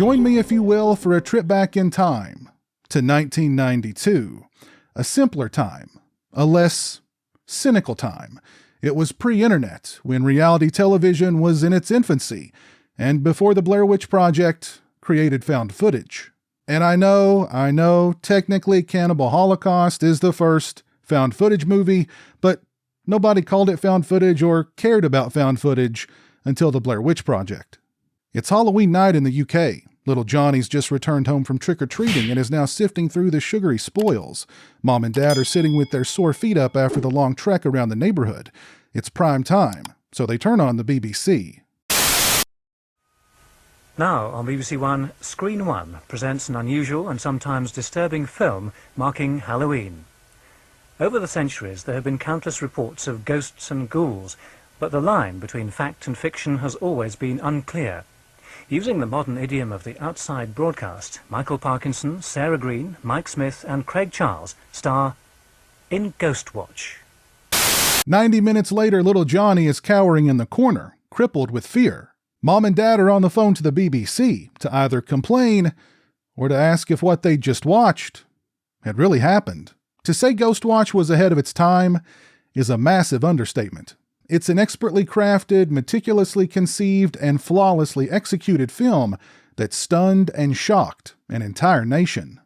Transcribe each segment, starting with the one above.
Join me, if you will, for a trip back in time to 1992. A simpler time, a less cynical time. It was pre-internet, when reality television was in its infancy, and before the Blair Witch Project created found footage. And I know, technically Cannibal Holocaust is the first found footage movie, but nobody called it found footage or cared about found footage until the Blair Witch Project. It's Halloween night in the UK. Little Johnny's just returned home from trick-or-treating and is now sifting through the sugary spoils. Mom and Dad are sitting with their sore feet up after the long trek around the neighborhood. It's prime time, so they turn on the BBC. Now on BBC One, Screen One presents an unusual and sometimes disturbing film marking Halloween. Over the centuries there have been countless reports of ghosts and ghouls, but the line between fact and fiction has always been unclear. Using the modern idiom of the outside broadcast, Michael Parkinson, Sarah Greene, Mike Smith and Craig Charles star in Ghostwatch. 90 minutes later, little Johnny is cowering in the corner, crippled with fear. Mom and Dad are on the phone to the BBC to either complain or to ask if what they just watched had really happened. To say Ghostwatch was ahead of its time is a massive understatement. It's an expertly crafted, meticulously conceived, and flawlessly executed film that stunned and shocked an entire nation.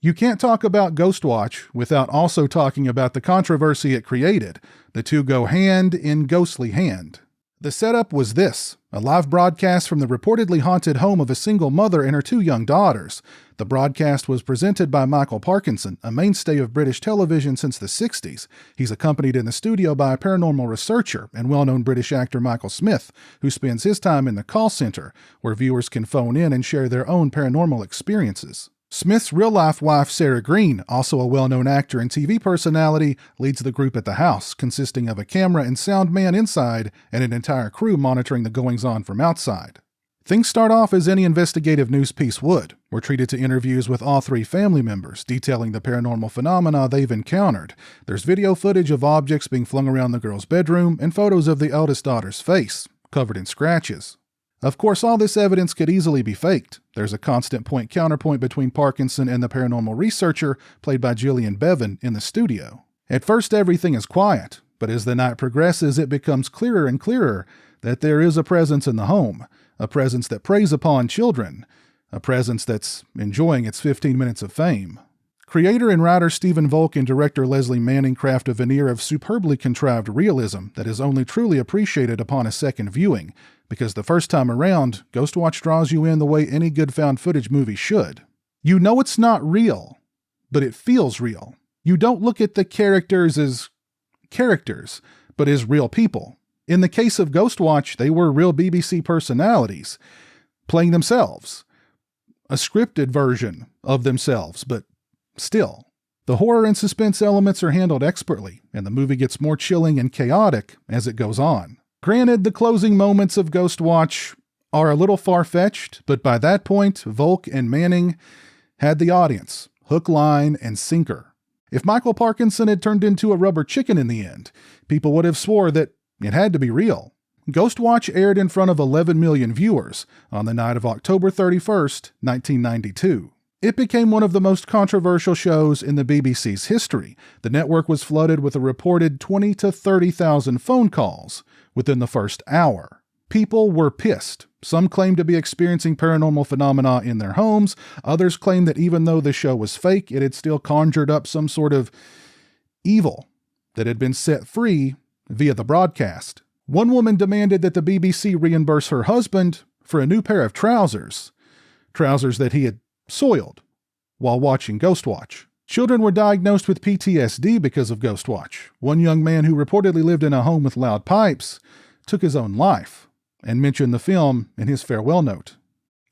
You can't talk about Ghostwatch without also talking about the controversy it created. The two go hand in ghostly hand. The setup was this: a live broadcast from the reportedly haunted home of a single mother and her two young daughters. The broadcast was presented by Michael Parkinson, a mainstay of British television since the 60s. He's accompanied in the studio by a paranormal researcher and well-known British actor Michael Smith, who spends his time in the call center, where viewers can phone in and share their own paranormal experiences. Smith's real-life wife, Sarah Greene, also a well-known actor and TV personality, leads the group at the house, consisting of a camera and sound man inside and an entire crew monitoring the goings-on from outside. Things start off as any investigative news piece would. We're treated to interviews with all three family members, detailing the paranormal phenomena they've encountered. There's video footage of objects being flung around the girl's bedroom and photos of the eldest daughter's face, covered in scratches. Of course, all this evidence could easily be faked. There's a constant point-counterpoint between Parkinson and the paranormal researcher, played by Gillian Bevan, in the studio. At first, everything is quiet, but as the night progresses, it becomes clearer and clearer that there is a presence in the home, a presence that preys upon children, a presence that's enjoying its 15 minutes of fame. Creator and writer Stephen Volk and director Lesley Manning craft a veneer of superbly contrived realism that is only truly appreciated upon a second viewing, because the first time around, Ghostwatch draws you in the way any good found footage movie should. You know it's not real, but it feels real. You don't look at the characters as characters, but as real people. In the case of Ghostwatch, they were real BBC personalities, playing themselves. A scripted version of themselves, but still. The horror and suspense elements are handled expertly, and the movie gets more chilling and chaotic as it goes on. Granted, the closing moments of Ghostwatch are a little far-fetched, but by that point, Volk and Manning had the audience, hook, line, and sinker. If Michael Parkinson had turned into a rubber chicken in the end, people would have swore that it had to be real. Ghostwatch aired in front of 11 million viewers on the night of October 31st, 1992. It became one of the most controversial shows in the BBC's history. The network was flooded with a reported 20 to 30,000 phone calls within the first hour. People were pissed. Some claimed to be experiencing paranormal phenomena in their homes. Others claimed that even though the show was fake, it had still conjured up some sort of evil that had been set free via the broadcast. One woman demanded that the BBC reimburse her husband for a new pair of trousers that he had soiled while watching Ghostwatch. Children were diagnosed with PTSD because of Ghostwatch. One young man who reportedly lived in a home with loud pipes took his own life and mentioned the film in his farewell note.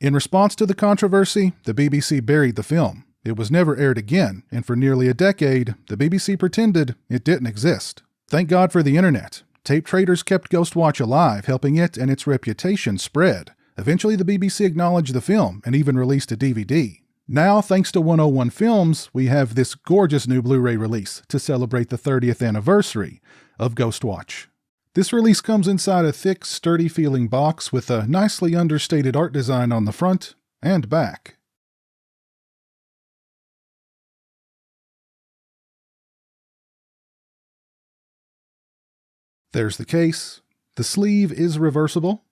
In response to the controversy, the BBC buried the film. It was never aired again, and for nearly a decade, the BBC pretended it didn't exist. Thank God for the internet. Tape traders kept Ghostwatch alive, helping it and its reputation spread. Eventually, the BBC acknowledged the film and even released a DVD. Now, thanks to 101 Films, we have this gorgeous new Blu-ray release to celebrate the 30th anniversary of Ghostwatch. This release comes inside a thick, sturdy-feeling box with a nicely understated art design on the front and back. There's the case. The sleeve is reversible.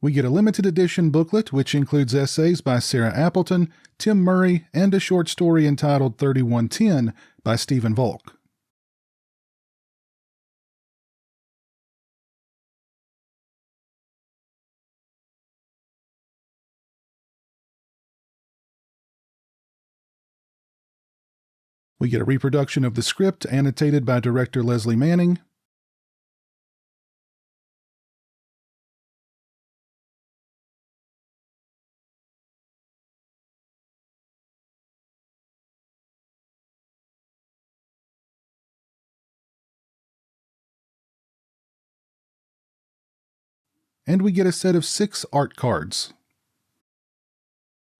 We get a limited edition booklet which includes essays by Sarah Appleton, Tim Murray, and a short story entitled 3110 by Stephen Volk. We get a reproduction of the script annotated by director Lesley Manning. And we get a set of 6 art cards.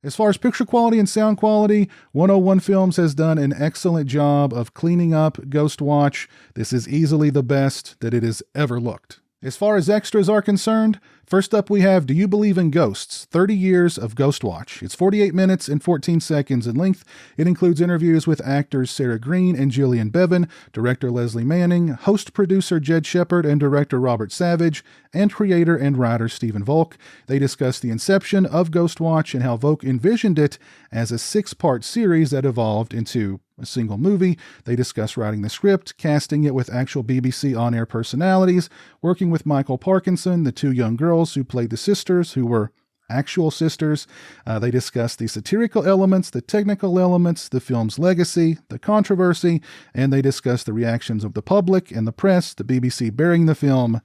As far as picture quality and sound quality, 101 Films has done an excellent job of cleaning up Ghostwatch. This is easily the best that it has ever looked. As far as extras are concerned, first up we have Do You Believe in Ghosts? 30 Years of Ghostwatch. It's 48 minutes and 14 seconds in length. It includes interviews with actors Sarah Greene and Gillian Bevan, director Lesley Manning, host-producer Jed Shepard, and director Robert Savage, and creator and writer Stephen Volk. They discuss the inception of Ghostwatch and how Volk envisioned it as a 6-part series that evolved into a single movie. They discuss writing the script, casting it with actual BBC on-air personalities, working with Michael Parkinson, the 2 young girls who played the sisters, who were actual sisters. They discuss the satirical elements, the technical elements, the film's legacy, the controversy, and they discuss the reactions of the public and the press, the BBC burying the film,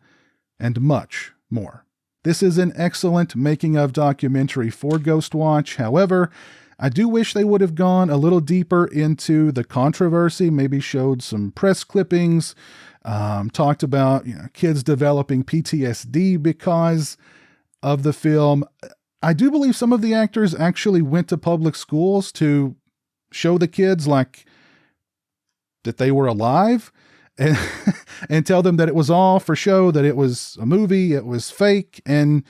and much more. This is an excellent making-of documentary for Ghostwatch. However, I do wish they would have gone a little deeper into the controversy, maybe showed some press clippings, talked about kids developing PTSD because of the film. I do believe some of the actors actually went to public schools to show the kids like that they were alive and, and tell them that it was all for show, that it was a movie, it was fake, and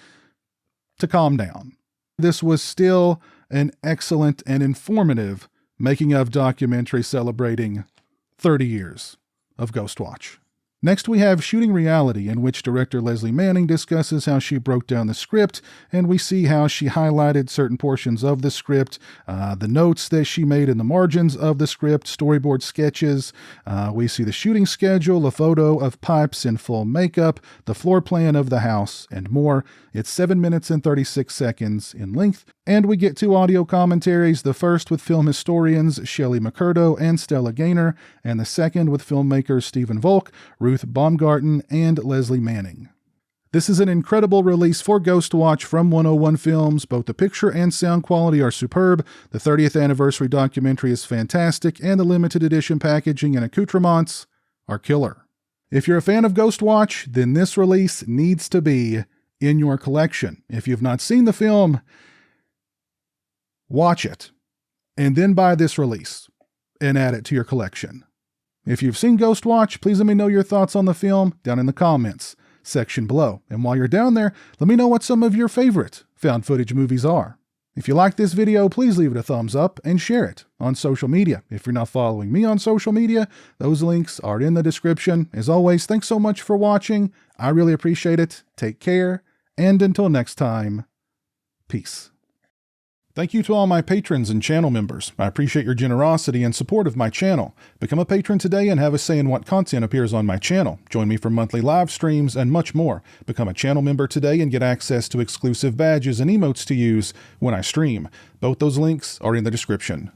to calm down. This was still an excellent and informative making-of documentary celebrating 30 years of Ghostwatch. Next, we have Shooting Reality, in which director Lesley Manning discusses how she broke down the script, and we see how she highlighted certain portions of the script, the notes that she made in the margins of the script, storyboard sketches. We see the shooting schedule, a photo of Pipes in full makeup, the floor plan of the house, and more. It's 7 minutes and 36 seconds in length. And we get 2 audio commentaries, the first with film historians Shelley McCurdo and Stella Gaynor, and the second with filmmakers Stephen Volk, Ruth Baumgarten, and Lesley Manning. This is an incredible release for Ghostwatch from 101 Films. Both the picture and sound quality are superb, the 30th anniversary documentary is fantastic, and the limited edition packaging and accoutrements are killer. If you're a fan of Ghostwatch, then this release needs to be in your collection. If you've not seen the film, watch it, and then buy this release and add it to your collection. If you've seen Ghostwatch, please let me know your thoughts on the film down in the comments section below. And while you're down there, let me know what some of your favorite found footage movies are. If you like this video, please leave it a thumbs up and share it on social media. If you're not following me on social media, those links are in the description. As always, thanks so much for watching. I really appreciate it. Take care, and until next time, peace. Thank you to all my patrons and channel members. I appreciate your generosity and support of my channel. Become a patron today and have a say in what content appears on my channel. Join me for monthly live streams and much more. Become a channel member today and get access to exclusive badges and emotes to use when I stream. Both those links are in the description.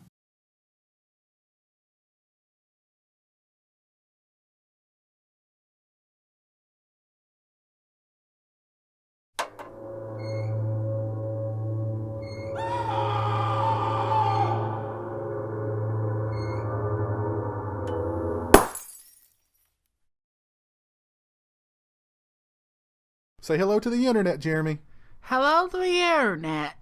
Say hello to the internet, Jeremy. Hello to the internet.